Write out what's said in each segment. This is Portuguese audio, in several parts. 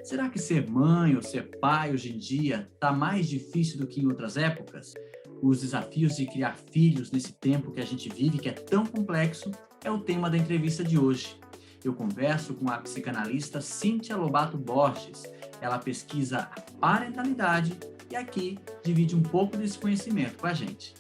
Será que ser mãe ou ser pai hoje em dia está mais difícil do que em outras épocas? Os desafios de criar filhos nesse tempo que a gente vive, que é tão complexo, é o tema da entrevista de hoje. Eu converso com a psicanalista Cíntia Lobato Borges. Ela pesquisa a parentalidade e aqui divide um pouco desse conhecimento com a gente.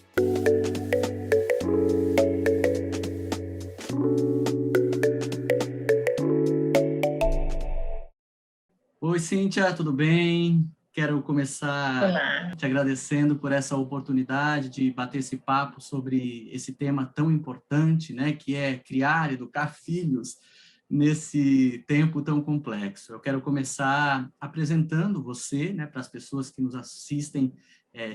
Oi, Cíntia, tudo bem? Quero começar Olá. te agradecendo por essa oportunidade de bater esse papo sobre esse tema tão importante, né, que é criar, educar filhos nesse tempo tão complexo. Eu quero começar apresentando você, né, para as pessoas que nos assistem,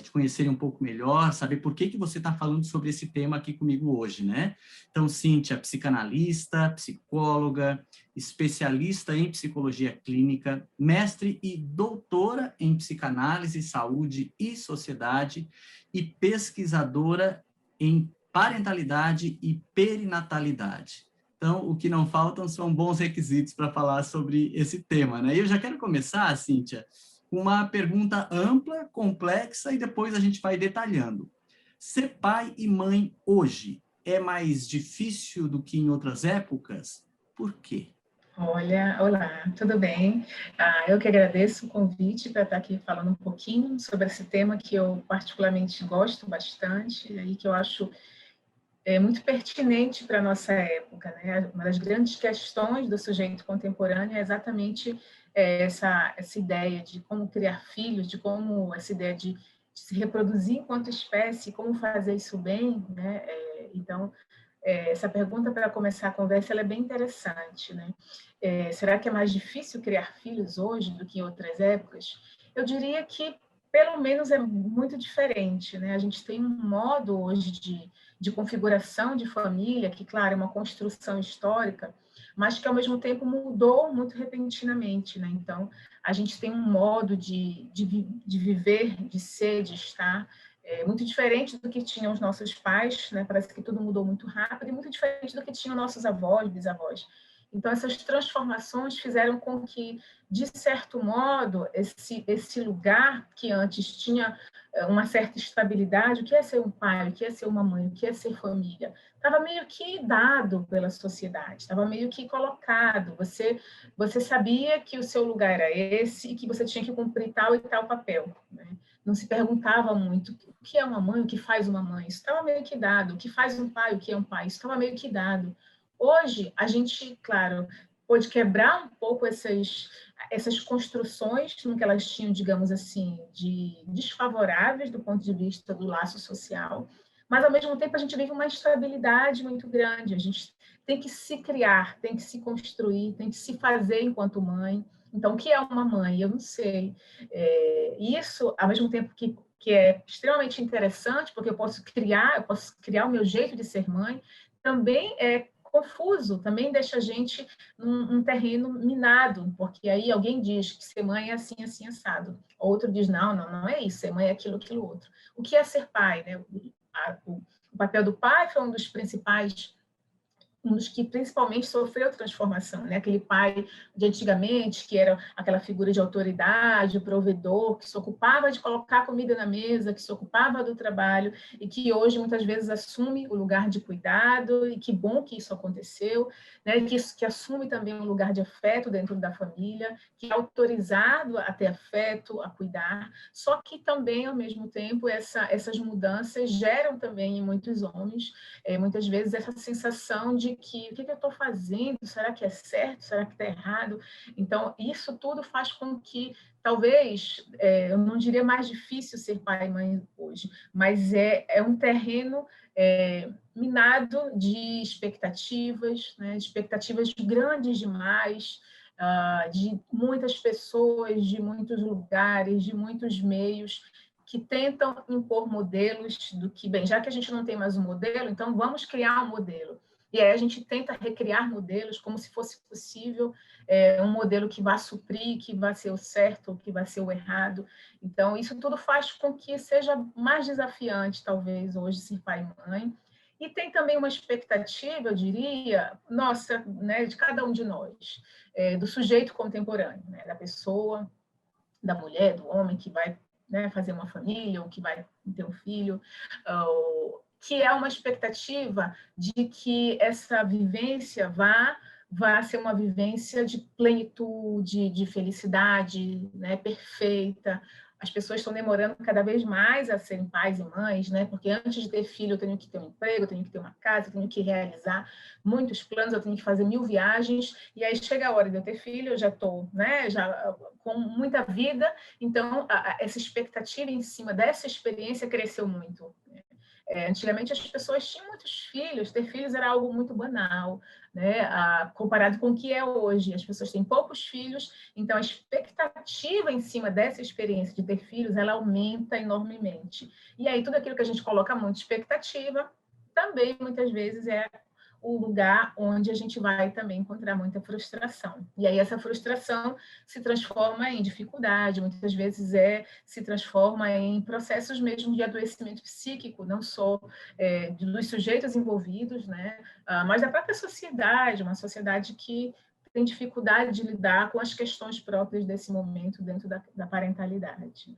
te conhecerem um pouco melhor, saber por que você está falando sobre esse tema aqui comigo hoje, né? Então, Cíntia, psicanalista, psicóloga, especialista em psicologia clínica, mestre e doutora em psicanálise, saúde e sociedade e pesquisadora em parentalidade e perinatalidade. Então, o que não faltam são bons requisitos para falar sobre esse tema, né? E eu já quero começar, Cíntia, com uma pergunta ampla, complexa, e depois a gente vai detalhando. Ser pai e mãe hoje é mais difícil do que em outras épocas? Por quê? Olá, tudo bem? Eu que agradeço o convite para estar aqui falando um pouquinho sobre esse tema que eu particularmente gosto bastante e que eu acho muito pertinente para a nossa época, né? Uma das grandes questões do sujeito contemporâneo é exatamente essa ideia de como criar filhos, de como essa ideia de se reproduzir enquanto espécie, como fazer isso bem, né? Então, essa pergunta para começar a conversa ela é bem interessante, né? Será que é mais difícil criar filhos hoje do que em outras épocas? Eu diria que pelo menos é muito diferente, né? A gente tem um modo hoje de configuração de família que, claro, é uma construção histórica, mas que ao mesmo tempo mudou muito repentinamente, né? Então, a gente tem um modo de viver, de ser, de estar muito diferente do que tinham os nossos pais, né? Parece que tudo mudou muito rápido e muito diferente do que tinham nossos avós, bisavós. Então, essas transformações fizeram com que, de certo modo, esse lugar que antes tinha uma certa estabilidade, o que é ser um pai, o que é ser uma mãe, o que é ser família, estava meio que dado pela sociedade, estava meio que colocado. Você sabia que o seu lugar era esse e que você tinha que cumprir tal e tal papel, né? Não se perguntava muito o que é uma mãe, o que faz uma mãe. Isso estava meio que dado. O que faz um pai, o que é um pai. Isso estava meio que dado. Hoje, a gente, claro, pôde quebrar um pouco essas construções no que elas tinham, digamos assim, de desfavoráveis do ponto de vista do laço social, mas, ao mesmo tempo, a gente vive uma instabilidade muito grande. A gente tem que se criar, tem que se construir, tem que se fazer enquanto mãe. Então, o que é uma mãe? Eu não sei. Isso, ao mesmo tempo que é extremamente interessante, porque eu posso criar o meu jeito de ser mãe, também é confuso, também deixa a gente num terreno minado, porque aí alguém diz que ser mãe é assim, assim, assado. Outro diz, não é isso, ser mãe é aquilo, aquilo outro. O que é ser pai, né? O papel do pai foi um dos que principalmente sofreu transformação, né? Aquele pai de antigamente, que era aquela figura de autoridade, o provedor, que se ocupava de colocar comida na mesa, que se ocupava do trabalho, e que hoje muitas vezes assume o lugar de cuidado, e que bom que isso aconteceu, né? Que assume também um lugar de afeto dentro da família, que é autorizado a ter afeto, a cuidar, só que também, ao mesmo tempo, essas mudanças geram também em muitos homens muitas vezes essa sensação de que o que eu estou fazendo? Será que é certo? Será que está errado? Então, isso tudo faz com que, talvez, eu não diria mais difícil ser pai e mãe hoje, mas é um terreno minado de expectativas, né? Expectativas grandes demais, de muitas pessoas, de muitos lugares, de muitos meios, que tentam impor modelos do que, bem, já que a gente não tem mais um modelo, então vamos criar um modelo. E aí a gente tenta recriar modelos como se fosse possível um modelo que vá suprir, que vá ser o certo, que vá ser o errado. Então, isso tudo faz com que seja mais desafiante, talvez, hoje, ser pai e mãe. E tem também uma expectativa, eu diria, nossa, né, de cada um de nós, do sujeito contemporâneo, né, da pessoa, da mulher, do homem que vai, né, fazer uma família ou que vai ter um filho, que é uma expectativa de que essa vivência vá ser uma vivência de plenitude, de felicidade, né, perfeita. As pessoas estão demorando cada vez mais a serem pais e mães, né? Porque antes de ter filho, eu tenho que ter um emprego, eu tenho que ter uma casa, eu tenho que realizar muitos planos, eu tenho que fazer 1000 viagens, e aí chega a hora de eu ter filho, eu já estou, né, já com muita vida, então essa expectativa em cima dessa experiência cresceu muito. Antigamente as pessoas tinham muitos filhos, ter filhos era algo muito banal, né? Comparado com o que é hoje. As pessoas têm poucos filhos, então a expectativa em cima dessa experiência de ter filhos, ela aumenta enormemente. E aí tudo aquilo que a gente coloca muita expectativa, também muitas vezes é o lugar onde a gente vai também encontrar muita frustração. E aí essa frustração se transforma em dificuldade, muitas vezes se transforma em processos mesmo de adoecimento psíquico, não só dos sujeitos envolvidos, né, mas da própria sociedade, uma sociedade que tem dificuldade de lidar com as questões próprias desse momento dentro da parentalidade.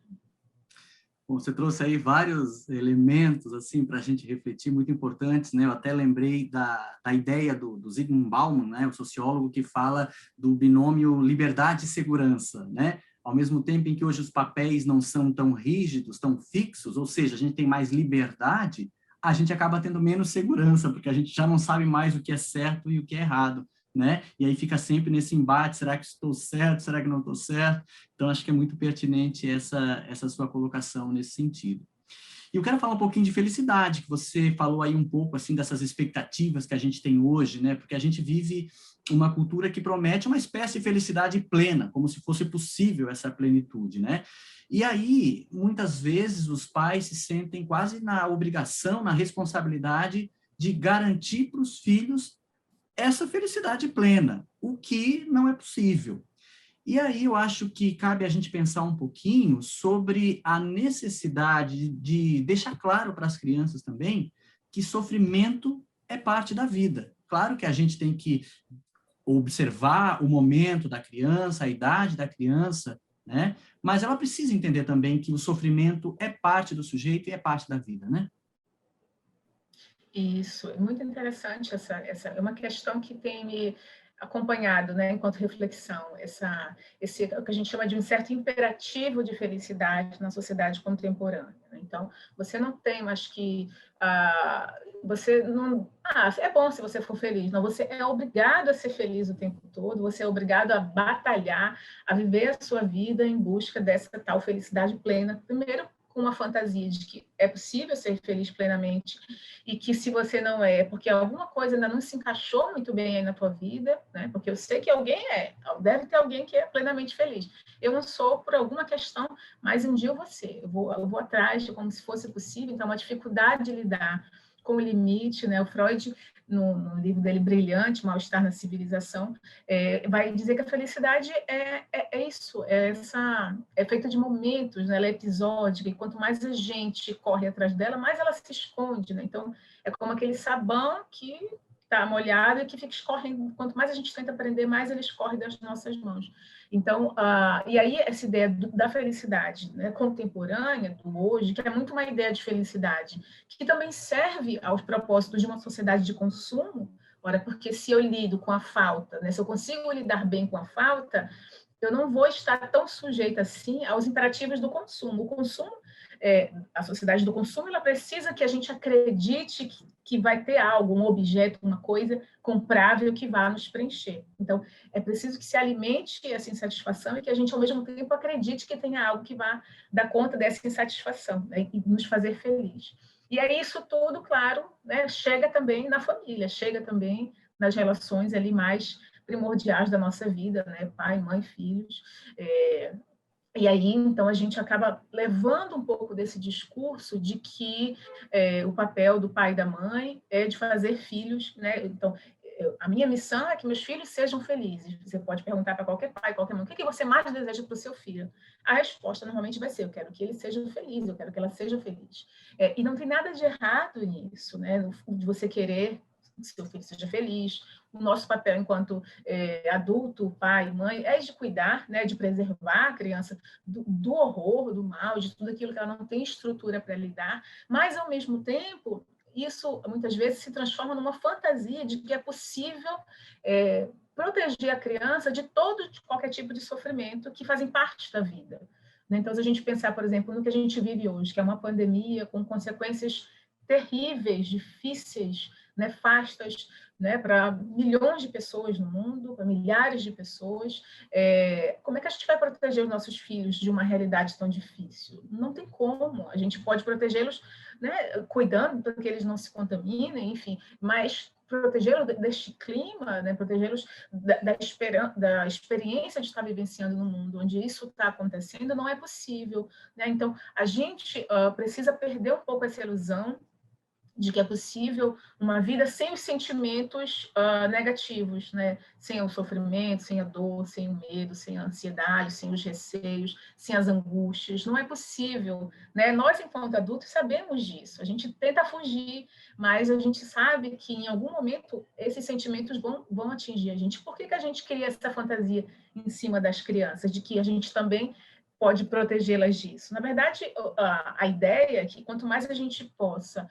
Você trouxe aí vários elementos assim para a gente refletir, muito importantes, né? Eu até lembrei da ideia do Zygmunt Bauman, né? O sociólogo que fala do binômio liberdade e segurança, né? Ao mesmo tempo em que hoje os papéis não são tão rígidos, tão fixos, ou seja, a gente tem mais liberdade, a gente acaba tendo menos segurança, porque a gente já não sabe mais o que é certo e o que é errado, né? E aí fica sempre nesse embate, será que estou certo, será que não estou certo? Então, acho que é muito pertinente essa sua colocação nesse sentido. E eu quero falar um pouquinho de felicidade, que você falou aí um pouco, assim, dessas expectativas que a gente tem hoje, né? Porque a gente vive uma cultura que promete uma espécie de felicidade plena, como se fosse possível essa plenitude, né? E aí, muitas vezes, os pais se sentem quase na obrigação, na responsabilidade de garantir para os filhos essa felicidade plena, o que não é possível. E aí eu acho que cabe a gente pensar um pouquinho sobre a necessidade de deixar claro para as crianças também que sofrimento é parte da vida. Claro que a gente tem que observar o momento da criança, a idade da criança, né? Mas ela precisa entender também que o sofrimento é parte do sujeito e é parte da vida, né? Isso, é muito interessante essa é uma questão que tem me acompanhado, né, enquanto reflexão, esse o que a gente chama de um certo imperativo de felicidade na sociedade contemporânea. Então, você não tem mais que você não, é bom se você for feliz, não, você é obrigado a ser feliz o tempo todo, você é obrigado a batalhar, a viver a sua vida em busca dessa tal felicidade plena, primeiro com uma fantasia de que é possível ser feliz plenamente e que se você não é, porque alguma coisa ainda não se encaixou muito bem aí na tua vida, né? Porque eu sei que alguém deve ter alguém que é plenamente feliz. Eu não sou por alguma questão, mas um dia eu vou ser. Eu vou atrás de como se fosse possível. Então, uma dificuldade de lidar com o limite, né? O Freud, no livro dele brilhante, Mal-Estar na Civilização, vai dizer que a felicidade é isso, é feita de momentos, né? Ela é episódica, e quanto mais a gente corre atrás dela, mais ela se esconde, né? Então, é como aquele sabão que está molhado e que fica escorrendo. Quanto mais a gente tenta aprender, mais ele escorre das nossas mãos. Então, e aí essa ideia da felicidade, né, contemporânea, do hoje, que é muito uma ideia de felicidade, que também serve aos propósitos de uma sociedade de consumo. Ora, porque se eu lido com a falta, né, se eu consigo lidar bem com a falta, eu não vou estar tão sujeita assim aos imperativos do consumo. O consumo, a sociedade do consumo, ela precisa que a gente acredite que vai ter algo, um objeto, uma coisa comprável que vá nos preencher. Então, é preciso que se alimente essa insatisfação e que a gente, ao mesmo tempo, acredite que tenha algo que vá dar conta dessa insatisfação, né, e nos fazer feliz. E aí isso tudo, claro, né, chega também na família, chega também nas relações ali mais primordiais da nossa vida, né, pai, mãe, filhos. E aí, então, a gente acaba levando um pouco desse discurso de que o papel do pai e da mãe é de fazer filhos, né? Então, a minha missão é que meus filhos sejam felizes. Você pode perguntar para qualquer pai, qualquer mãe, o que você mais deseja para o seu filho? A resposta normalmente vai ser, eu quero que ele seja feliz, eu quero que ela seja feliz. E não tem nada de errado nisso, né? De você querer que seu filho seja feliz. O nosso papel enquanto adulto, pai, mãe, é de cuidar, né? De preservar a criança do horror, do mal, de tudo aquilo que ela não tem estrutura para lidar, mas, ao mesmo tempo, isso muitas vezes se transforma numa fantasia de que é possível proteger a criança de qualquer tipo de sofrimento que fazem parte da vida. Então, se a gente pensar, por exemplo, no que a gente vive hoje, que é uma pandemia com consequências terríveis, difíceis, nefastas, né, para milhões de pessoas no mundo, para milhares de pessoas, como é que a gente vai proteger os nossos filhos de uma realidade tão difícil? Não tem como. A gente pode protegê-los, né, cuidando para que eles não se contaminem, enfim, mas protegê-los deste clima, né, protegê-los da experiência de estar vivenciando no mundo onde isso está acontecendo, não é possível, né? Então, a gente precisa perder um pouco essa ilusão de que é possível uma vida sem os sentimentos negativos, né? Sem o sofrimento, sem a dor, sem o medo, sem a ansiedade, sem os receios, sem as angústias. Não é possível, né? Nós, enquanto adultos, sabemos disso. A gente tenta fugir, mas a gente sabe que, em algum momento, esses sentimentos vão atingir a gente. Por que a gente cria essa fantasia em cima das crianças, de que a gente também pode protegê-las disso? Na verdade, a ideia é que, quanto mais a gente possa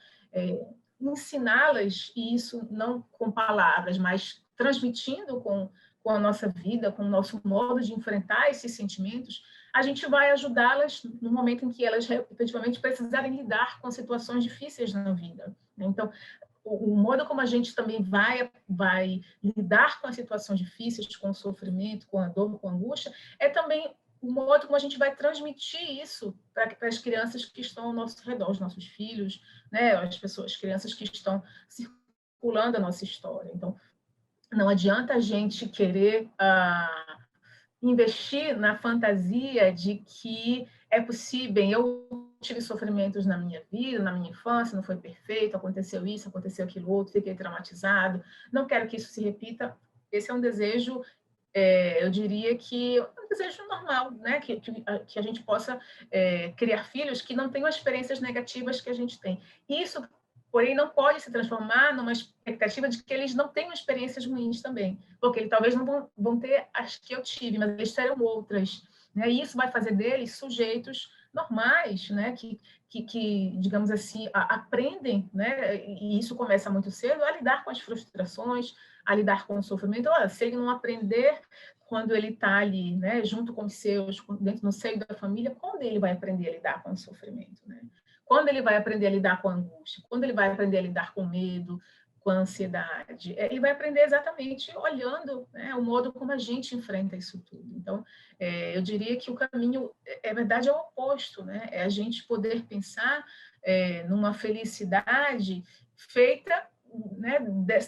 ensiná-las, e isso não com palavras, mas transmitindo com a nossa vida, com o nosso modo de enfrentar esses sentimentos, a gente vai ajudá-las no momento em que elas efetivamente precisarem lidar com situações difíceis na vida. Então, o modo como a gente também vai lidar com as situações difíceis, com o sofrimento, com a dor, com a angústia, é também o modo como a gente vai transmitir isso para as crianças que estão ao nosso redor, os nossos filhos, né, as crianças que estão circulando a nossa história. Então, não adianta a gente querer investir na fantasia de que é possível. Eu tive sofrimentos na minha vida, na minha infância, não foi perfeito, aconteceu isso, aconteceu aquilo outro, fiquei traumatizado, não quero que isso se repita. Esse é um desejo, eu diria que é um desejo normal, né? Que a gente possa criar filhos que não tenham experiências negativas que a gente tem. Isso, porém, não pode se transformar numa expectativa de que eles não tenham experiências ruins também, porque eles talvez não vão ter as que eu tive, mas eles terão outras, né? E isso vai fazer deles sujeitos normais, né? Que digamos assim, aprendem, né? E isso começa muito cedo, a lidar com as frustrações, a lidar com o sofrimento. Olha, se ele não aprender quando ele está ali, né, junto com os seus, dentro no seio da família, quando ele vai aprender a lidar com o sofrimento, né? Quando ele vai aprender a lidar com a angústia? Quando ele vai aprender a lidar com o medo, com a ansiedade? Ele vai aprender exatamente olhando, né, o modo como a gente enfrenta isso tudo. Então, eu diria que o caminho, verdade, é o oposto, né? É a gente poder pensar numa felicidade feita, né,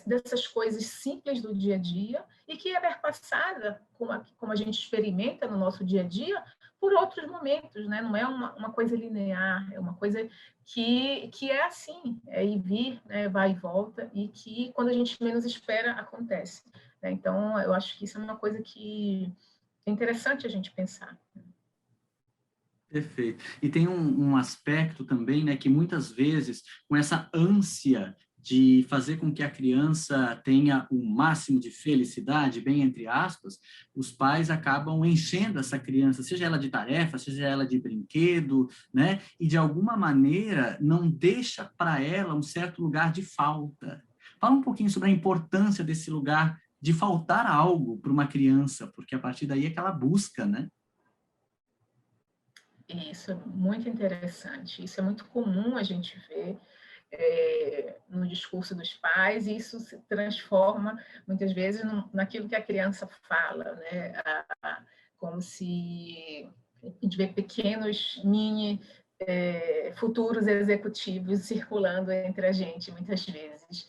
dessas coisas simples do dia a dia e que é perpassada, como a gente experimenta no nosso dia a dia, por outros momentos, né? Não é uma coisa linear, é uma coisa que é assim, é ir e vir, né? Vai e volta, e que quando a gente menos espera, acontece, né? Então, eu acho que isso é uma coisa que é interessante a gente pensar. Perfeito. E tem um aspecto também, né, que muitas vezes, com essa ânsia de fazer com que a criança tenha o máximo de felicidade, bem entre aspas, os pais acabam enchendo essa criança, seja ela de tarefa, seja ela de brinquedo, né, e de alguma maneira não deixa para ela um certo lugar de falta. Fala um pouquinho sobre a importância desse lugar de faltar algo para uma criança, porque a partir daí é que ela busca, né? Isso é muito interessante, isso é muito comum a gente ver no discurso dos pais, e isso se transforma, muitas vezes, naquilo que a criança fala, né? Como se a gente vê pequenos mini futuros executivos circulando entre a gente, muitas vezes.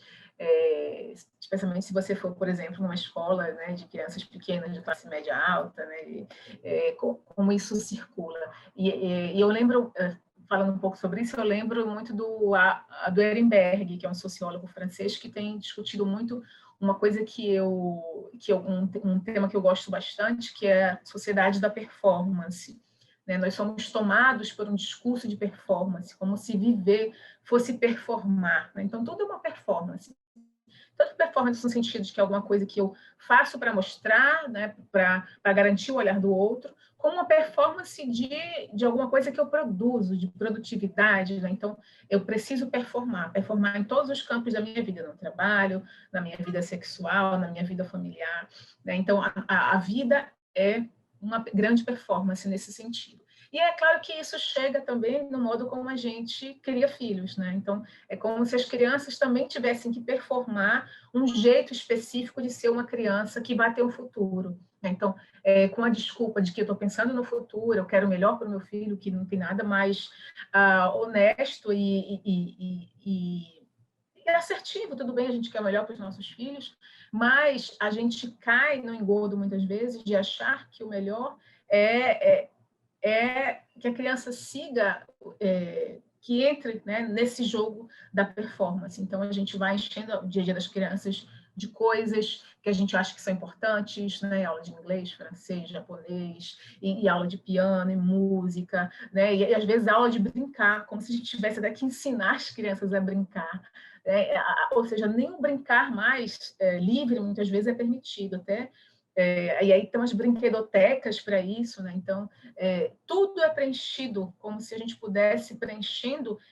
Especialmente se você for, por exemplo, numa escola, né, de crianças pequenas de classe média alta, né, como isso circula. E eu lembro, falando um pouco sobre isso, eu lembro muito do Ehrenberg, que é um sociólogo francês que tem discutido muito uma coisa um tema que eu gosto bastante, que é a sociedade da performance. Né? Nós somos tomados por um discurso de performance, como se viver fosse performar. Né? Então, tudo é uma performance. Tanto performance no sentido de que é alguma coisa que eu faço para mostrar, né, para garantir o olhar do outro, como uma performance de alguma coisa que eu produzo, de produtividade. Né? Então, eu preciso performar em todos os campos da minha vida, no trabalho, na minha vida sexual, na minha vida familiar. Né? Então, a vida é uma grande performance nesse sentido. E é claro que isso chega também no modo como a gente cria filhos, né? Então, é como se as crianças também tivessem que performar um jeito específico de ser uma criança que vai ter um futuro. Né? Então, com a desculpa de que eu estou pensando no futuro, eu quero o melhor para o meu filho, que não tem nada mais honesto e assertivo, tudo bem, a gente quer o melhor para os nossos filhos, mas a gente cai no engodo, muitas vezes, de achar que o melhor é que a criança siga, que entre, né, nesse jogo da performance. Então, a gente vai enchendo o dia a dia das crianças de coisas que a gente acha que são importantes, né? Aula de inglês, francês, japonês, e aula de piano e música, né? E às vezes aula de brincar, como se a gente tivesse até que ensinar as crianças a brincar. Ou seja, nem o brincar mais livre, muitas vezes, é permitido, até. E aí tem umas brinquedotecas para isso, né? Então, tudo é preenchido, como se a gente pudesse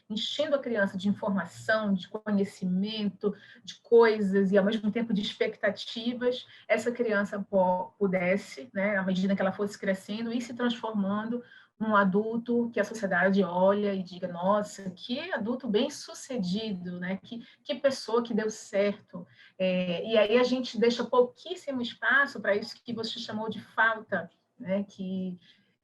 enchendo a criança de informação, de conhecimento, de coisas e, ao mesmo tempo, de expectativas. Essa criança pudesse, né, à medida que ela fosse crescendo, ir se transformando num adulto que a sociedade olha e diga, nossa, que adulto bem-sucedido, né? Que pessoa que deu certo. E aí a gente deixa pouquíssimo espaço para isso que você chamou de falta, né? Que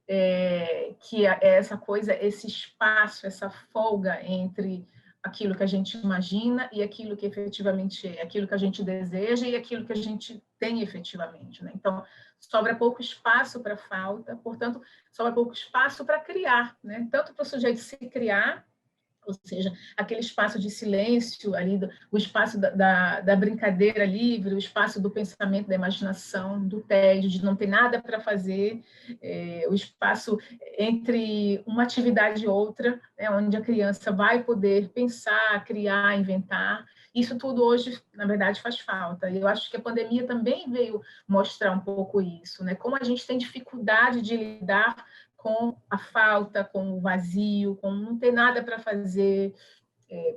é essa coisa, esse espaço, essa folga entre aquilo que a gente imagina e aquilo que efetivamente é, aquilo que a gente deseja e aquilo que a gente tem efetivamente. Né? Então, sobra pouco espaço para falta, portanto, sobra pouco espaço para criar, né? Tanto para o sujeito se criar, ou seja, aquele espaço de silêncio ali, o espaço da brincadeira livre, o espaço do pensamento, da imaginação, do tédio, de não ter nada para fazer, o espaço entre uma atividade e outra, né, onde a criança vai poder pensar, criar, inventar. Isso tudo hoje, na verdade, faz falta. E eu acho que a pandemia também veio mostrar um pouco isso, né? Como a gente tem dificuldade de lidar com a falta, com o vazio, com não ter nada para fazer,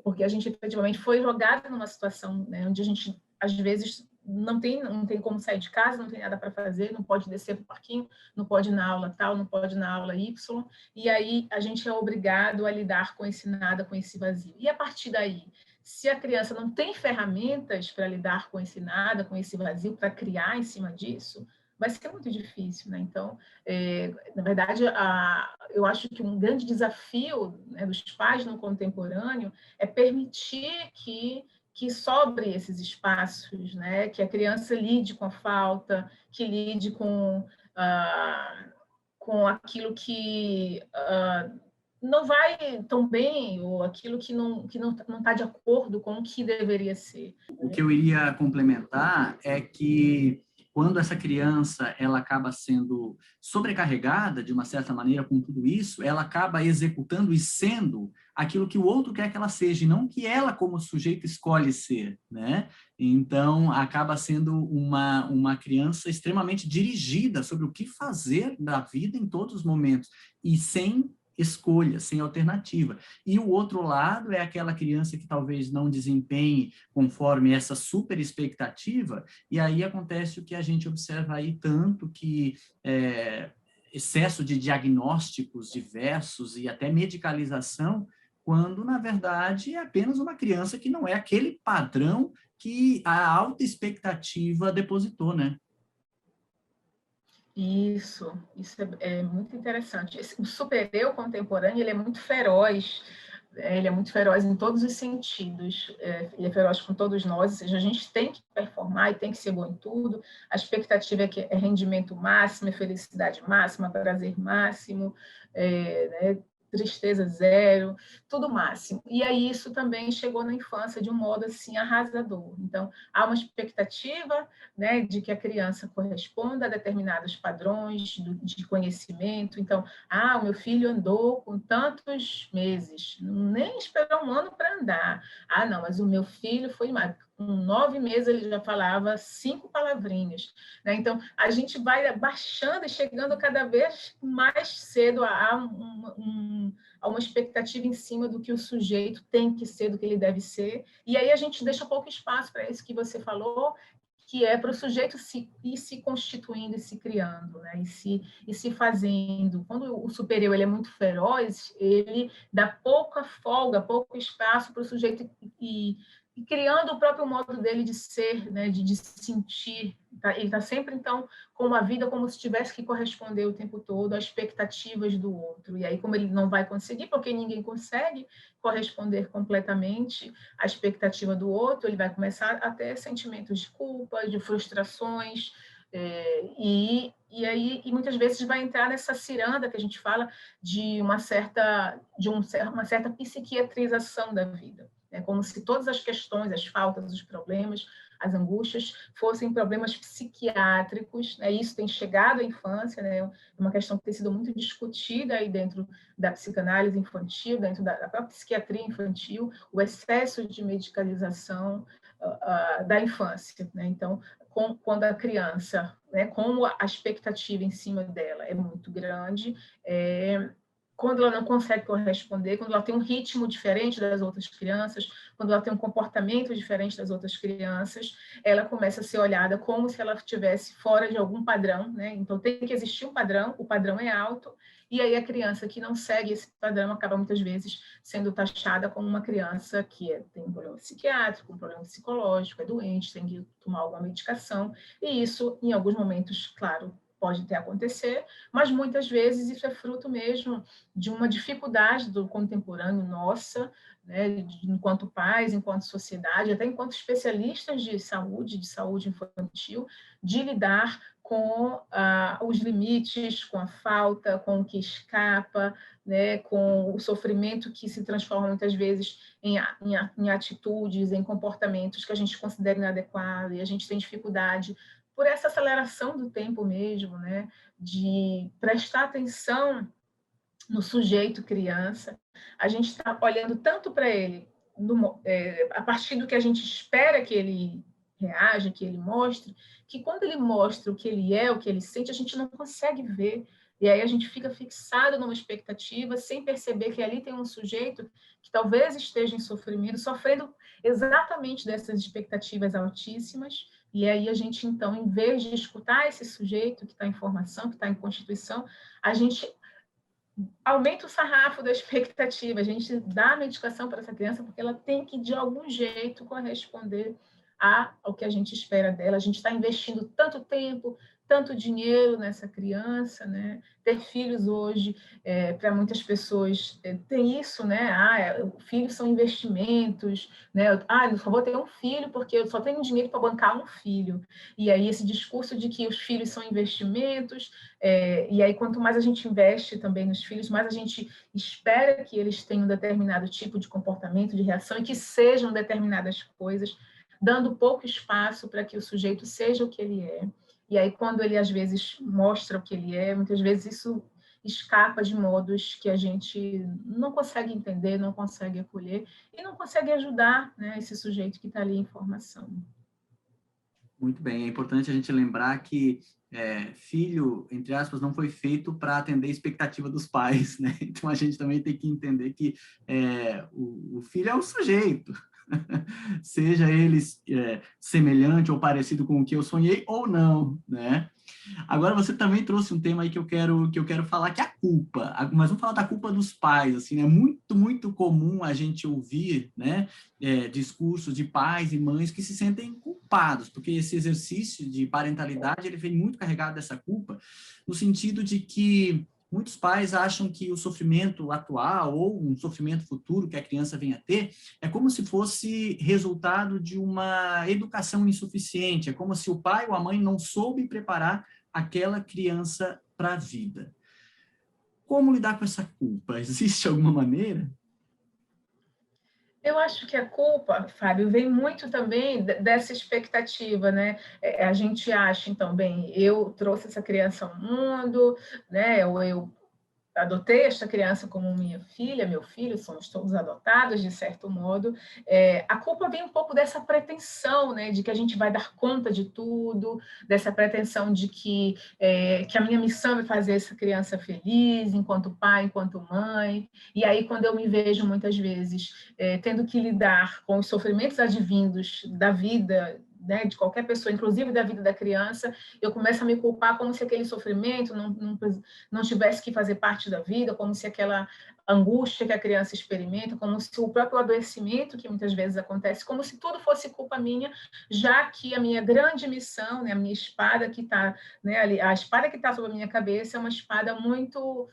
porque a gente efetivamente foi jogado numa situação, né, onde a gente, às vezes, não tem como sair de casa, não tem nada para fazer, não pode descer para o parquinho, não pode ir na aula tal, não pode ir na aula Y, e aí a gente é obrigado a lidar com esse nada, com esse vazio. E a partir daí, se a criança não tem ferramentas para lidar com esse nada, com esse vazio, para criar em cima disso, vai ser muito difícil, né? Então, na verdade, eu acho que um grande desafio, né, dos pais no contemporâneo é permitir que sobre esses espaços, né? Que a criança lide com a falta, que lide com aquilo que não vai tão bem, ou aquilo que não está de acordo com o que deveria ser. O que eu iria complementar é que quando essa criança ela acaba sendo sobrecarregada de uma certa maneira com tudo isso, ela acaba executando e sendo aquilo que o outro quer que ela seja, e não que ela como sujeito escolhe ser, né? Então acaba sendo uma criança extremamente dirigida sobre o que fazer da vida em todos os momentos e sem escolha, sem alternativa. E o outro lado é aquela criança que talvez não desempenhe conforme essa super expectativa, e aí acontece o que a gente observa aí tanto, que excesso de diagnósticos diversos e até medicalização, quando, na verdade, é apenas uma criança que não é aquele padrão que a alta expectativa depositou, né? Isso é muito interessante. O super-eu contemporâneo, ele é muito feroz, ele é muito feroz em todos os sentidos, ele é feroz com todos nós, ou seja, a gente tem que performar e tem que ser bom em tudo, a expectativa é que é rendimento máximo, é felicidade máxima, prazer máximo, né? tristeza zero, tudo máximo. E aí isso também chegou na infância de um modo assim arrasador. Então, há uma expectativa, né, de que a criança corresponda a determinados padrões de conhecimento. Então, o meu filho andou com tantos meses, nem esperou um ano para andar. Não, mas o meu filho foi demais. Com 9 meses ele já falava 5 palavrinhas, né? Então, a gente vai baixando e chegando cada vez mais cedo a uma expectativa em cima do que o sujeito tem que ser, do que ele deve ser, e aí a gente deixa pouco espaço para isso que você falou, que é para o sujeito ir se constituindo e se criando, né? e se fazendo. Quando o superior ele é muito feroz, ele dá pouca folga, pouco espaço para o sujeito e criando o próprio modo dele de ser, né? de sentir. Ele está sempre, então, com uma vida como se tivesse que corresponder o tempo todo às expectativas do outro. E aí, como ele não vai conseguir, porque ninguém consegue corresponder completamente à expectativa do outro, ele vai começar a ter sentimentos de culpa, de frustrações, e muitas vezes vai entrar nessa ciranda que a gente fala de uma certa psiquiatrização da vida. É como se todas as questões, as faltas, os problemas, as angústias fossem problemas psiquiátricos, né? Isso tem chegado à infância, né? É uma questão que tem sido muito discutida aí dentro da psicanálise infantil, dentro da própria psiquiatria infantil, o excesso de medicalização da infância, né? Então, quando a criança, né, como a expectativa em cima dela é muito grande, quando ela não consegue corresponder, quando ela tem um ritmo diferente das outras crianças, quando ela tem um comportamento diferente das outras crianças, ela começa a ser olhada como se ela estivesse fora de algum padrão, né? Então tem que existir um padrão, o padrão é alto, e aí a criança que não segue esse padrão acaba muitas vezes sendo taxada como uma criança que tem um problema psiquiátrico, um problema psicológico, é doente, tem que tomar alguma medicação, e isso, em alguns momentos, claro, pode até acontecer, mas muitas vezes isso é fruto mesmo de uma dificuldade do contemporâneo nossa, né, enquanto pais, enquanto sociedade, até enquanto especialistas de saúde infantil, de lidar com os limites, com a falta, com o que escapa, né, com o sofrimento que se transforma muitas vezes em atitudes, em comportamentos que a gente considera inadequados, e a gente tem dificuldade por essa aceleração do tempo mesmo, né, de prestar atenção no sujeito criança. A gente está olhando tanto para ele a partir do que a gente espera que ele reaja, que ele mostre, que quando ele mostra o que ele é, o que ele sente, a gente não consegue ver. E aí a gente fica fixado numa expectativa, sem perceber que ali tem um sujeito que talvez esteja em sofrimento, sofrendo exatamente dessas expectativas altíssimas. E aí a gente, então, em vez de escutar esse sujeito que está em formação, que está em constituição, a gente aumenta o sarrafo da expectativa, a gente dá a medicação para essa criança porque ela tem que, de algum jeito, corresponder ao que a gente espera dela. A gente está investindo tanto tempo, tanto dinheiro nessa criança, né? Ter filhos hoje, para muitas pessoas, tem isso, né? Filhos são investimentos, né? Eu só vou ter um filho porque eu só tenho dinheiro para bancar um filho. E aí esse discurso de que os filhos são investimentos, e aí quanto mais a gente investe também nos filhos, mais a gente espera que eles tenham um determinado tipo de comportamento, de reação, e que sejam determinadas coisas, dando pouco espaço para que o sujeito seja o que ele é. E aí, quando ele, às vezes, mostra o que ele é, muitas vezes isso escapa de modos que a gente não consegue entender, não consegue acolher e não consegue ajudar, né, esse sujeito que está ali em formação. Muito bem, é importante a gente lembrar que filho, entre aspas, não foi feito para atender a expectativa dos pais, né? Então a gente também tem que entender que o filho é o sujeito, seja ele semelhante ou parecido com o que eu sonhei ou não, né? Agora você também trouxe um tema aí que eu quero falar, que é a culpa. Mas vamos falar da culpa dos pais, assim, é muito comum a gente ouvir, né, discursos de pais e mães que se sentem culpados, porque esse exercício de parentalidade, ele vem muito carregado dessa culpa, no sentido de que muitos pais acham que o sofrimento atual ou um sofrimento futuro que a criança venha a ter é como se fosse resultado de uma educação insuficiente, é como se o pai ou a mãe não soube preparar aquela criança para a vida. como lidar com essa culpa? Existe alguma maneira? Eu acho que a culpa, Fábio, vem muito também dessa expectativa, né? A gente acha, então, bem, eu trouxe essa criança ao mundo, né? Ou eu adotei esta criança como minha filha, meu filho, somos todos adotados, de certo modo. A culpa vem um pouco dessa pretensão, né, de que a gente vai dar conta de tudo, dessa pretensão de que a minha missão é fazer essa criança feliz, enquanto pai, enquanto mãe. E aí, quando eu me vejo, muitas vezes, tendo que lidar com os sofrimentos advindos da vida, né, de qualquer pessoa, inclusive da vida da criança, eu começo a me culpar como se aquele sofrimento não tivesse que fazer parte da vida, como se aquela angústia que a criança experimenta, como se o próprio adoecimento que muitas vezes acontece, como se tudo fosse culpa minha, já que a minha grande missão, né, a minha espada que está, né, ali, a espada que está sobre a minha cabeça é uma espada muito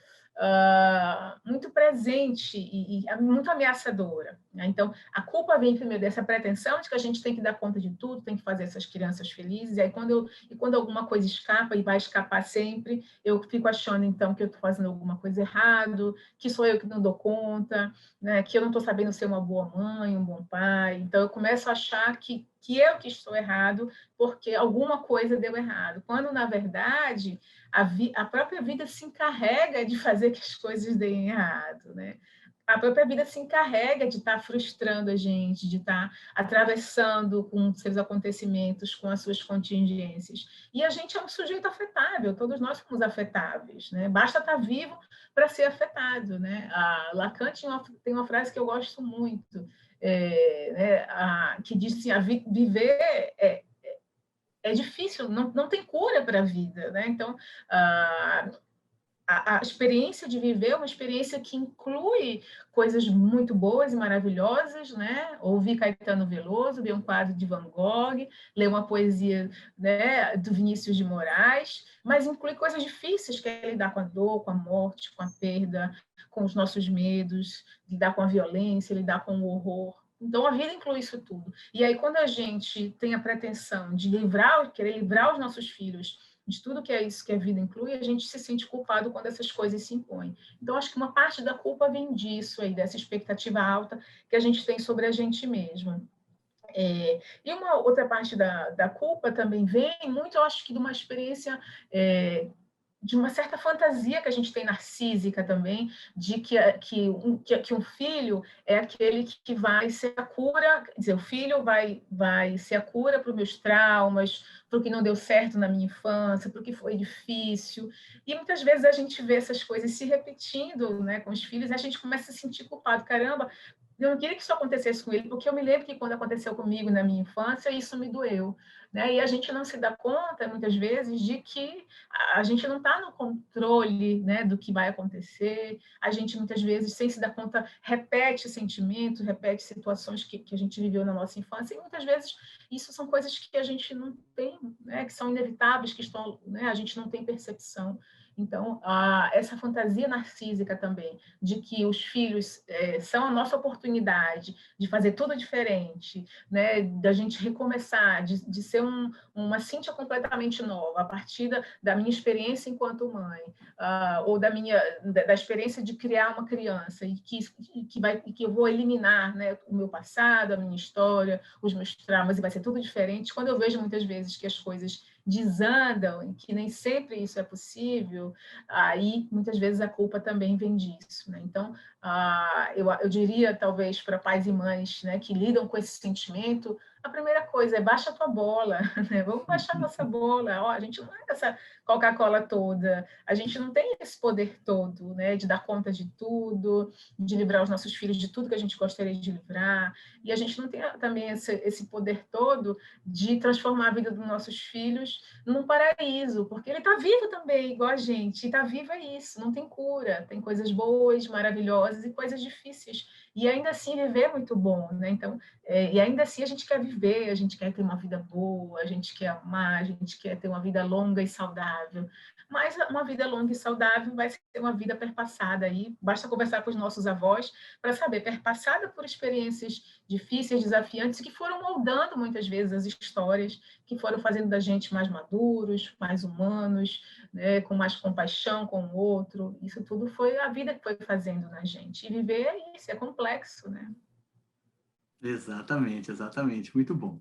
muito presente e muito ameaçadora. Né? Então, a culpa vem primeiro dessa pretensão de que a gente tem que dar conta de tudo, tem que fazer essas crianças felizes, e aí quando alguma coisa escapa, e vai escapar sempre, eu fico achando, então, que eu estou fazendo alguma coisa errado, que sou eu que não dou conta, né? Que eu não estou sabendo ser uma boa mãe, um bom pai. Então, eu começo a achar que eu que estou errado, porque alguma coisa deu errado. Quando, na verdade, a própria vida se encarrega de fazer que as coisas deem errado, né? A própria vida se encarrega de estar frustrando a gente, de estar atravessando com seus acontecimentos, com as suas contingências. E a gente é um sujeito afetável, todos nós somos afetáveis, né? Basta estar vivo para ser afetado, né? A Lacan tem uma frase que eu gosto muito, que diz assim, viver é difícil, não tem cura para a vida, né? Então, a experiência de viver é uma experiência que inclui coisas muito boas e maravilhosas, né? Ouvir Caetano Veloso, ver um quadro de Van Gogh, ler uma poesia, né, do Vinícius de Moraes, mas inclui coisas difíceis, que é lidar com a dor, com a morte, com a perda, com os nossos medos, lidar com a violência, lidar com o horror. Então, a vida inclui isso tudo. E aí, quando a gente tem a pretensão de querer livrar os nossos filhos de tudo que é isso que a vida inclui, a gente se sente culpado quando essas coisas se impõem. Então, acho que uma parte da culpa vem disso aí, dessa expectativa alta que a gente tem sobre a gente mesmo. E uma outra parte da culpa também vem muito, eu acho que de uma experiência de uma certa fantasia que a gente tem narcísica também, de que um filho é aquele que vai ser a cura, quer dizer, o filho vai ser a cura para os meus traumas, para o que não deu certo na minha infância, para o que foi difícil. E muitas vezes a gente vê essas coisas se repetindo, né, com os filhos, e a gente começa a se sentir culpado. Caramba, eu não queria que isso acontecesse com ele, porque eu me lembro que quando aconteceu comigo na minha infância, isso me doeu. Né? E a gente não se dá conta, muitas vezes, de que a gente não está no controle, né, do que vai acontecer. A gente, muitas vezes, sem se dar conta, repete sentimentos, repete situações que a gente viveu na nossa infância. E, muitas vezes, isso são coisas que a gente não tem, né, que são inevitáveis, que estão, né, a gente não tem percepção. Então, essa fantasia narcísica também, de que os filhos são a nossa oportunidade de fazer tudo diferente, né, da gente recomeçar, de ser uma Cíntia completamente nova, a partir da minha experiência enquanto mãe, ou da experiência de criar uma criança, e que eu vou eliminar, né, o meu passado, a minha história, os meus traumas, e vai ser tudo diferente. Quando eu vejo muitas vezes que as coisas desandam e que nem sempre isso é possível, aí muitas vezes a culpa também vem disso, né? Então, eu diria talvez para pais e mães, né, que lidam com esse sentimento, a primeira coisa é baixa a tua bola, né? Vamos baixar a nossa bola. Ó, a gente não é essa Coca-Cola toda, a gente não tem esse poder todo, né, de dar conta de tudo, de livrar os nossos filhos de tudo que a gente gostaria de livrar, e a gente não tem também esse poder todo de transformar a vida dos nossos filhos num paraíso, porque ele está vivo também, igual a gente, e está vivo é isso, não tem cura, tem coisas boas, maravilhosas e coisas difíceis, e ainda assim viver é muito bom, né? Então, e ainda assim a gente quer viver, a gente quer ter uma vida boa, a gente quer amar, a gente quer ter uma vida longa e saudável, mas uma vida longa e saudável vai ser uma vida perpassada aí, basta conversar com os nossos avós para saber, perpassada por experiências difíceis, desafiantes, que foram moldando muitas vezes as histórias, que foram fazendo da gente mais maduros, mais humanos, né, com mais compaixão com o outro. Isso tudo foi a vida que foi fazendo na gente. E viver é isso, é complexo, né? Exatamente, exatamente. Muito bom.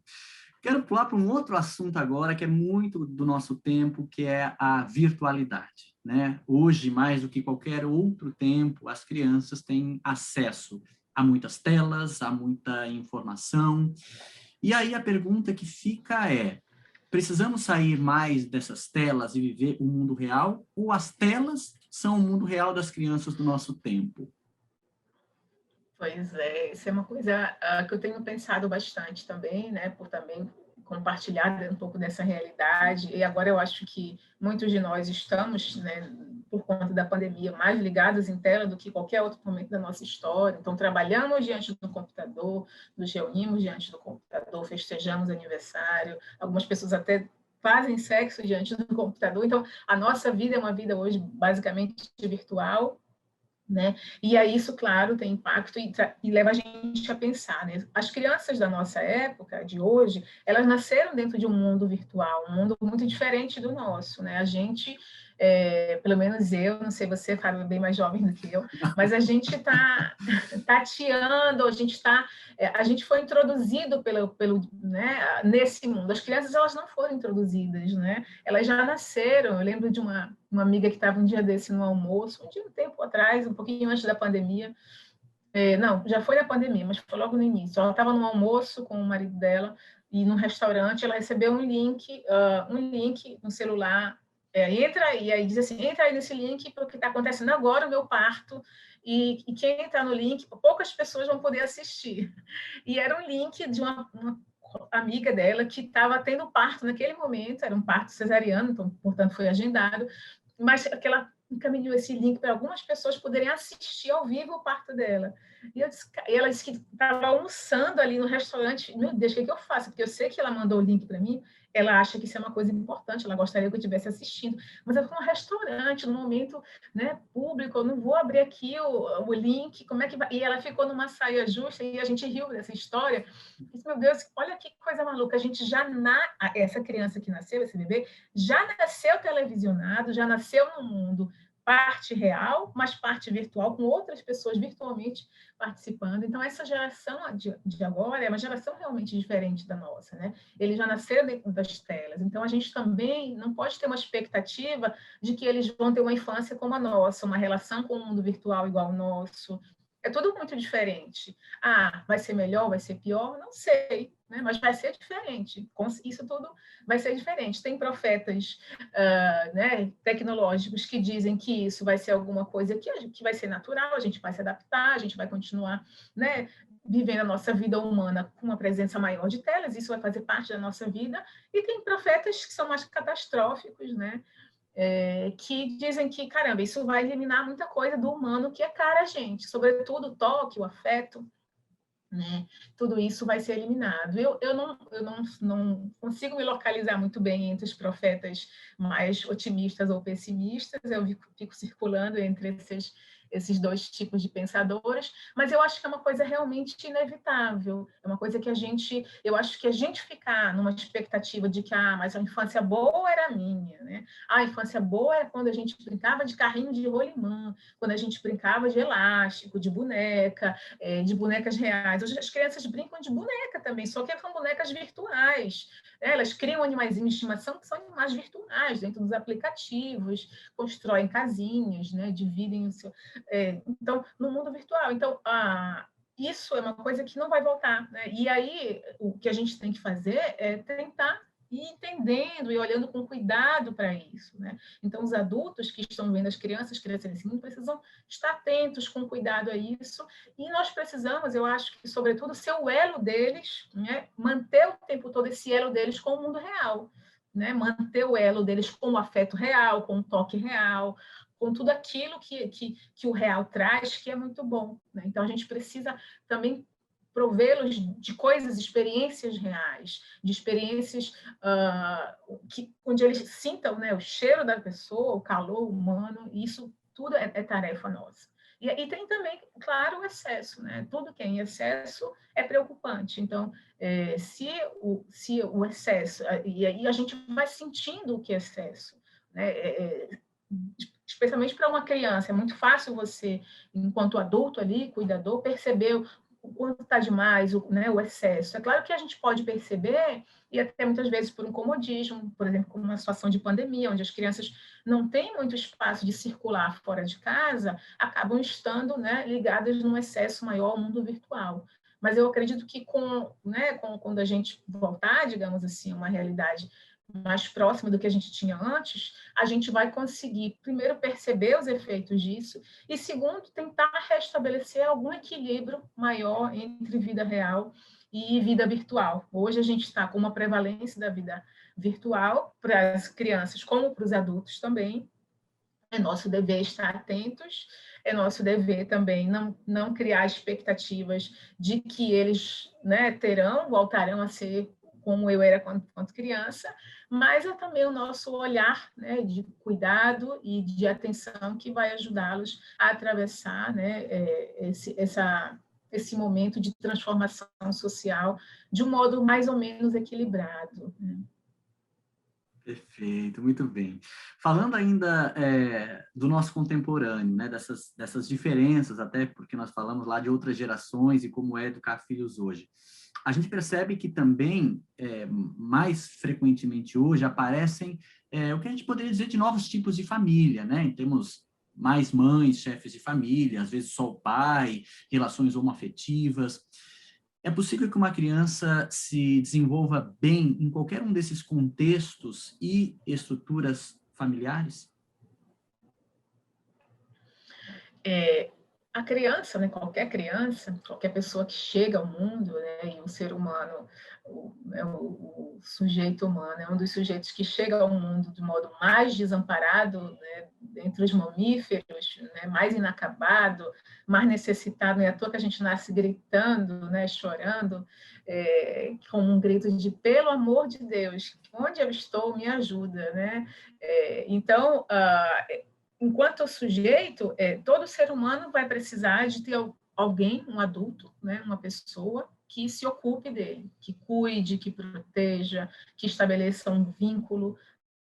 Quero pular para um outro assunto agora, que é muito do nosso tempo, que é a virtualidade, né? Hoje, mais do que qualquer outro tempo, as crianças têm acesso a muitas telas, a muita informação. E aí a pergunta que fica é: precisamos sair mais dessas telas e viver o mundo real? Ou as telas são o mundo real das crianças do nosso tempo? Pois é, isso é uma coisa que eu tenho pensado bastante também, né, por também compartilhar um pouco dessa realidade. E agora eu acho que muitos de nós estamos, né, por conta da pandemia, mais ligados em tela do que qualquer outro momento da nossa história. Então, trabalhamos diante do computador, nos reunimos diante do computador, festejamos aniversário, algumas pessoas até fazem sexo diante do computador. Então, a nossa vida é uma vida hoje basicamente virtual, né? E aí isso, claro, tem impacto e leva a gente a pensar, né? As crianças da nossa época, de hoje, elas nasceram dentro de um mundo virtual, um mundo muito diferente do nosso, né? A gente, pelo menos eu, não sei você, Fábio, é bem mais jovem do que eu, mas a gente está tateando, a gente foi introduzido né, nesse mundo. As crianças, elas não foram introduzidas, né? Elas já nasceram. Eu lembro de uma amiga que estava um dia desse no almoço, um tempo atrás, um pouquinho antes da pandemia. Não, já foi na pandemia, mas foi logo no início. Ela estava no almoço com o marido dela e num restaurante ela recebeu um link no celular. Entra aí diz assim, entra aí nesse link porque está acontecendo agora o meu parto e quem entrar no link, poucas pessoas vão poder assistir. E era um link de uma amiga dela que estava tendo parto naquele momento, era um parto cesariano, então, portanto, foi agendado, mas que ela encaminhou esse link para algumas pessoas poderem assistir ao vivo o parto dela. E ela disse que estava almoçando ali no restaurante. Meu Deus, o que eu faço? Porque eu sei que ela mandou o link para mim, ela acha que isso é uma coisa importante, ela gostaria que eu estivesse assistindo. Mas eu estou no restaurante, no momento, né, público, eu não vou abrir aqui o link, como é que vai? E ela ficou numa saia justa e a gente riu dessa história. Disse, meu Deus, olha que coisa maluca, a gente essa criança que nasceu, esse bebê, já nasceu televisionado, já nasceu no mundo parte real, mas parte virtual, com outras pessoas virtualmente participando. Então, essa geração de agora é uma geração realmente diferente da nossa, né? Eles já nasceram dentro das telas. Então, a gente também não pode ter uma expectativa de que eles vão ter uma infância como a nossa, uma relação com o mundo virtual igual ao nosso. É tudo muito diferente. Vai ser melhor, vai ser pior? Não sei, né? Mas vai ser diferente. Isso tudo vai ser diferente. Tem profetas né, tecnológicos que dizem que isso vai ser alguma coisa que vai ser natural, a gente vai se adaptar, a gente vai continuar, né, vivendo a nossa vida humana com uma presença maior de telas, isso vai fazer parte da nossa vida. E tem profetas que são mais catastróficos, né? Que dizem que, caramba, isso vai eliminar muita coisa do humano que é cara a gente, sobretudo o toque, o afeto, né? Tudo isso vai ser eliminado. Eu não consigo me localizar muito bem entre os profetas mais otimistas ou pessimistas, eu fico circulando entre esses dois tipos de pensadores, mas eu acho que é uma coisa realmente inevitável, é uma coisa que eu acho que a gente ficar numa expectativa de que, mas a infância boa era a minha, né? A infância boa era quando a gente brincava de carrinho de rolimã, quando a gente brincava de elástico, de bonecas reais. Hoje as crianças brincam de boneca também, só que são bonecas virtuais. Elas criam animaizinhos de estimação que são animais virtuais dentro dos aplicativos, constroem casinhas, né? Dividem o seu... Então, no mundo virtual. Então, isso é uma coisa que não vai voltar, né? E aí, o que a gente tem que fazer é tentar ir entendendo e olhando com cuidado para isso, né? Então, os adultos que estão vendo as crianças crescerem nesse mundo precisam estar atentos, com cuidado a isso, e nós precisamos, eu acho que, sobretudo, ser o elo deles, né? Manter o tempo todo esse elo deles com o mundo real, né? Manter o elo deles com o afeto real, com o toque real, com tudo aquilo que o real traz, que é muito bom, né? Então, a gente precisa também provê-los de coisas, experiências reais, de experiências onde eles sintam, né, o cheiro da pessoa, o calor humano, e isso tudo é tarefa nossa. E tem também, claro, o excesso, né? Tudo que é em excesso é preocupante. Então, se o excesso, e aí a gente vai sentindo o que é excesso, né? Especialmente para uma criança, é muito fácil você, enquanto adulto ali, cuidador, perceber o quanto está demais, né, o excesso. É claro que a gente pode perceber, e até muitas vezes por um comodismo, por exemplo, como uma situação de pandemia, onde as crianças não têm muito espaço de circular fora de casa, acabam estando, né, ligadas num excesso maior ao mundo virtual. Mas eu acredito que quando a gente voltar, digamos assim, a uma realidade mais próxima do que a gente tinha antes, a gente vai conseguir, primeiro, perceber os efeitos disso, e, segundo, tentar restabelecer algum equilíbrio maior entre vida real e vida virtual. Hoje a gente está com uma prevalência da vida virtual para as crianças, como para os adultos também. É nosso dever estar atentos, é nosso dever também não criar expectativas de que eles, né, voltarão a ser como eu era quando criança, mas é também o nosso olhar, né, de cuidado e de atenção que vai ajudá-los a atravessar, né, esse momento de transformação social de um modo mais ou menos equilibrado, né? Perfeito, muito bem. Falando ainda do nosso contemporâneo, né, dessas diferenças, até porque nós falamos lá de outras gerações e como é educar filhos hoje. A gente percebe que também, mais frequentemente hoje, aparecem o que a gente poderia dizer de novos tipos de família, né? Temos mais mães, chefes de família, às vezes só o pai, relações homoafetivas. É possível que uma criança se desenvolva bem em qualquer um desses contextos e estruturas familiares? A criança, né, qualquer pessoa que chega ao mundo, né, e o ser humano, o sujeito humano, é um dos sujeitos que chega ao mundo de modo mais desamparado, né, entre os mamíferos, né, mais inacabado, mais necessitado. Não é à toa que a gente nasce gritando, né, chorando, com um grito de pelo amor de Deus, onde eu estou, me ajuda, né? Então, enquanto sujeito, todo ser humano vai precisar de ter alguém, um adulto, né, uma pessoa que se ocupe dele, que cuide, que proteja, que estabeleça um vínculo,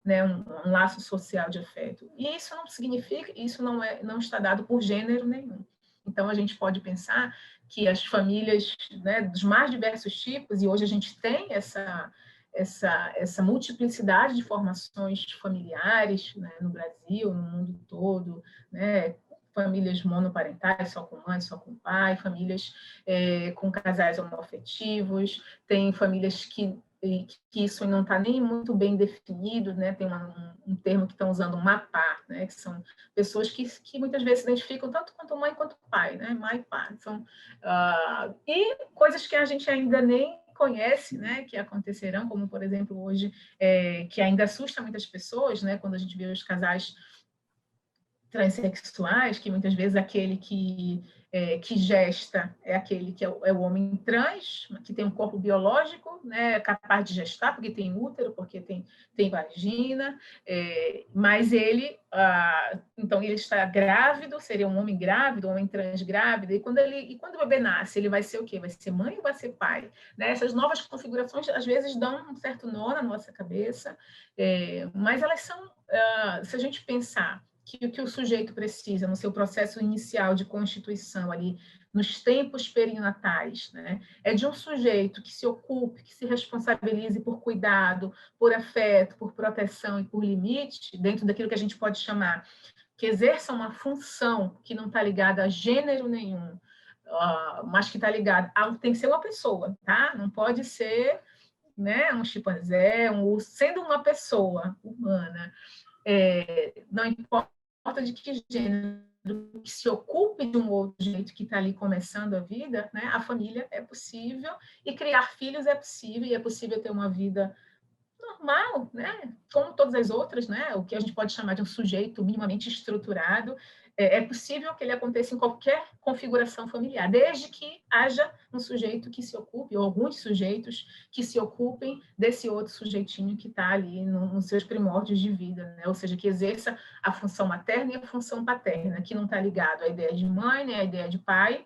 né, um laço social de afeto. E isso não significa, isso não está dado por gênero nenhum. Então, a gente pode pensar que as famílias, né, dos mais diversos tipos, e hoje a gente tem essa multiplicidade de formações familiares, né, no Brasil, no mundo todo, né, famílias monoparentais, só com mãe, só com pai, famílias com casais homoafetivos, tem famílias que isso não está nem muito bem definido, né? Tem um termo que estão usando, mapá, né? Que são pessoas que muitas vezes se identificam tanto quanto mãe quanto pai, né? Mãe e pai. E coisas que a gente ainda nem conhece, né, que acontecerão, como, por exemplo, hoje, que ainda assusta muitas pessoas, né, quando a gente vê os casais transexuais, que muitas vezes aquele que gesta é aquele que é o homem trans, que tem um corpo biológico, né, capaz de gestar, porque tem útero, porque tem vagina, mas ele, então ele está grávido, seria um homem grávido, um homem trans grávido, e quando o bebê nasce, ele vai ser o quê? Vai ser mãe ou vai ser pai? Né? Essas novas configurações, às vezes, dão um certo nó na nossa cabeça, mas elas são, se a gente pensar que o que o sujeito precisa no seu processo inicial de constituição ali, nos tempos perinatais, né? É de um sujeito que se ocupe, que se responsabilize por cuidado, por afeto, por proteção e por limite, dentro daquilo que a gente pode chamar, que exerça uma função que não está ligada a gênero nenhum, mas que está ligada tem que ser uma pessoa, tá? Não pode ser, né, um chimpanzé, um urso, sendo uma pessoa humana. Não importa de que gênero, que se ocupe de um outro jeito que está ali começando a vida, né? A família é possível, e criar filhos é possível, e é possível ter uma vida normal, né? Como todas as outras, né? O que a gente pode chamar de um sujeito minimamente estruturado, é possível que ele aconteça em qualquer configuração familiar, desde que haja um sujeito que se ocupe, ou alguns sujeitos que se ocupem desse outro sujeitinho que está ali nos seus primórdios de vida, né? Ou seja, que exerça a função materna e a função paterna, que não está ligado à ideia de mãe, nem à ideia de pai,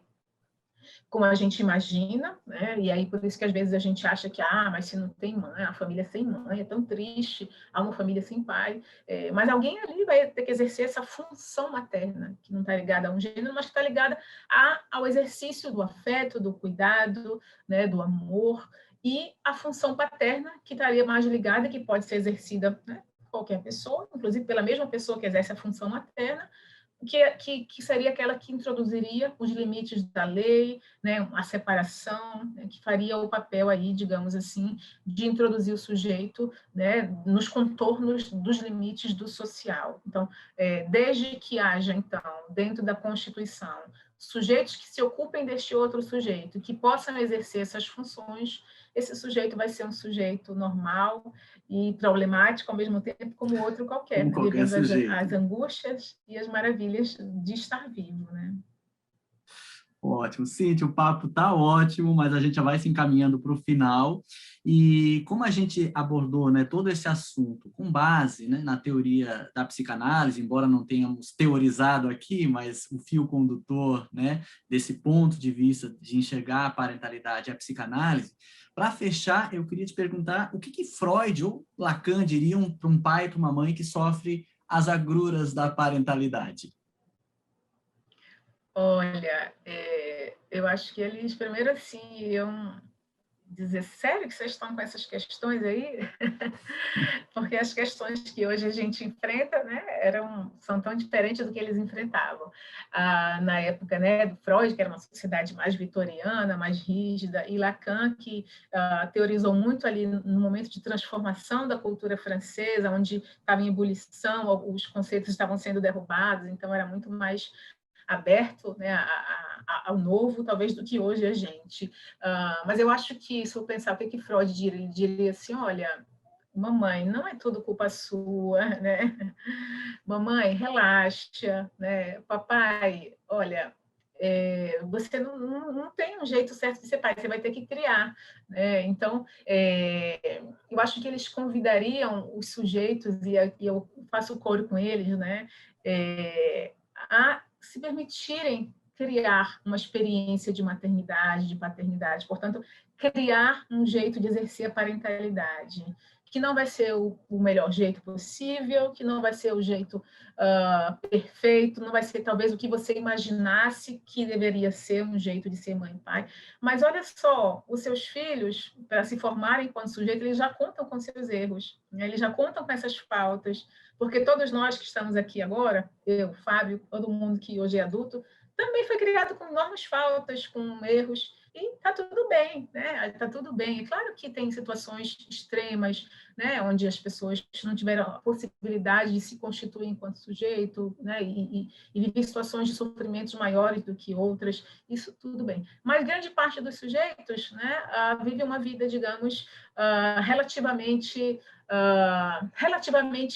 como a gente imagina, né? E aí por isso que às vezes a gente acha que, mas se não tem mãe, a família sem mãe é tão triste, há uma família sem pai, mas alguém ali vai ter que exercer essa função materna, que não está ligada a um gênero, mas que está ligada ao exercício do afeto, do cuidado, né? Do amor, e a função paterna, que estaria mais ligada, que pode ser exercida, né? Qualquer pessoa, inclusive pela mesma pessoa que exerce a função materna, que seria aquela que introduziria os limites da lei, né, a separação, né, que faria o papel aí, digamos assim, de introduzir o sujeito, né, nos contornos dos limites do social. Então, desde que haja, então, dentro da Constituição, sujeitos que se ocupem deste outro sujeito, que possam exercer essas funções, esse sujeito vai ser um sujeito normal e problemático ao mesmo tempo como outro qualquer, Como né? qualquer Vivendo sujeito. as angústias e as maravilhas de estar vivo, né? Ótimo. Cíntia, o papo está ótimo, mas a gente já vai se encaminhando para o final. E como a gente abordou, né, todo esse assunto com base, né, na teoria da psicanálise, embora não tenhamos teorizado aqui, mas o fio condutor, né, desse ponto de vista de enxergar a parentalidade é a psicanálise, para fechar, eu queria te perguntar o que Freud ou Lacan diriam para um pai e para uma mãe que sofre as agruras da parentalidade? Olha, eu acho que eles primeiro assim iam dizer, sério que vocês estão com essas questões aí? Porque as questões que hoje a gente enfrenta, né, são tão diferentes do que eles enfrentavam. Na época, né, do Freud, que era uma sociedade mais vitoriana, mais rígida, e Lacan, que teorizou muito ali no momento de transformação da cultura francesa, onde estava em ebulição, os conceitos estavam sendo derrubados, então era muito mais aberto, né, ao novo, talvez, do que hoje a gente. Mas eu acho que, se eu pensar o que Freud diria, ele diria assim, olha, mamãe, não é tudo culpa sua, né? Mamãe, relaxa, né? Papai, olha, você não tem um jeito certo de ser pai, você vai ter que criar, né? Então, eu acho que eles convidariam os sujeitos, e eu faço coro com eles, né? A se permitirem criar uma experiência de maternidade, de paternidade, portanto, criar um jeito de exercer a parentalidade, que não vai ser o melhor jeito possível, que não vai ser o jeito perfeito, não vai ser talvez o que você imaginasse que deveria ser um jeito de ser mãe e pai. Mas olha só, os seus filhos, para se formarem enquanto sujeito, eles já contam com seus erros, né? Eles já contam com essas faltas, porque todos nós que estamos aqui agora, eu, Fábio, todo mundo que hoje é adulto, também foi criado com enormes faltas, com erros, e está tudo bem, né? Está tudo bem. É claro que tem situações extremas, né? Onde as pessoas não tiveram a possibilidade de se constituir enquanto sujeito, né? E viver situações de sofrimentos maiores do que outras, isso tudo bem. Mas grande parte dos sujeitos, né, vive uma vida, digamos, relativamente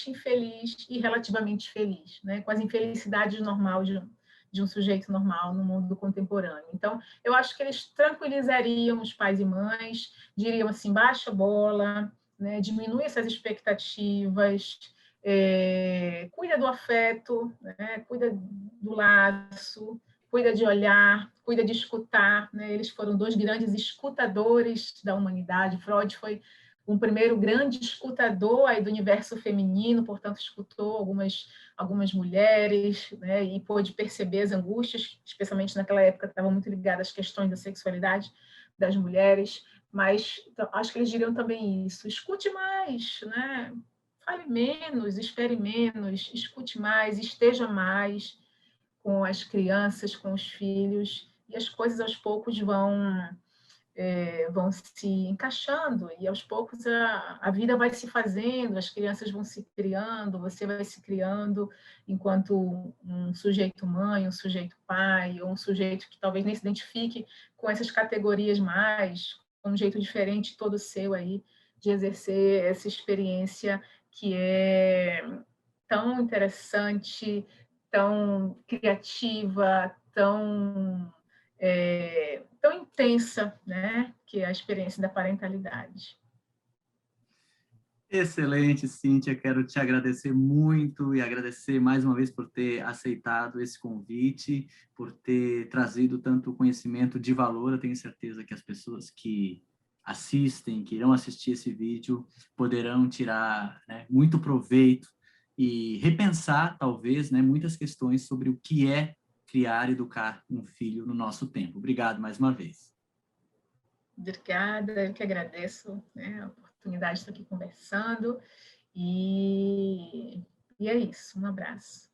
infeliz e relativamente feliz, né? Com as infelicidades normais de um sujeito normal no mundo contemporâneo. Então, eu acho que eles tranquilizariam os pais e mães, diriam assim, baixa a bola, né, diminui essas expectativas, cuida do afeto, né, cuida do laço, cuida de olhar, cuida de escutar, né? Eles foram dois grandes escutadores da humanidade. Freud foi um primeiro grande escutador aí do universo feminino, portanto, escutou algumas mulheres, né, e pôde perceber as angústias, especialmente naquela época, que estavam muito ligadas às questões da sexualidade das mulheres, mas então, acho que eles diriam também isso, escute mais, né? Fale menos, espere menos, escute mais, esteja mais com as crianças, com os filhos, e as coisas aos poucos vão se encaixando, e aos poucos a vida vai se fazendo, as crianças vão se criando, você vai se criando enquanto um sujeito mãe, um sujeito pai, ou um sujeito que talvez nem se identifique com essas categorias mais, com um jeito diferente todo seu aí, de exercer essa experiência que é tão interessante, tão criativa, tão intensa, né, que é a experiência da parentalidade. Excelente, Cíntia. Quero te agradecer muito e agradecer mais uma vez por ter aceitado esse convite, por ter trazido tanto conhecimento de valor. Eu tenho certeza que as pessoas que assistem, que irão assistir esse vídeo, poderão tirar, né, muito proveito e repensar, talvez, né, muitas questões sobre o que é criar e educar um filho no nosso tempo. Obrigado mais uma vez. Obrigada, eu que agradeço, né, a oportunidade de estar aqui conversando, e é isso, um abraço.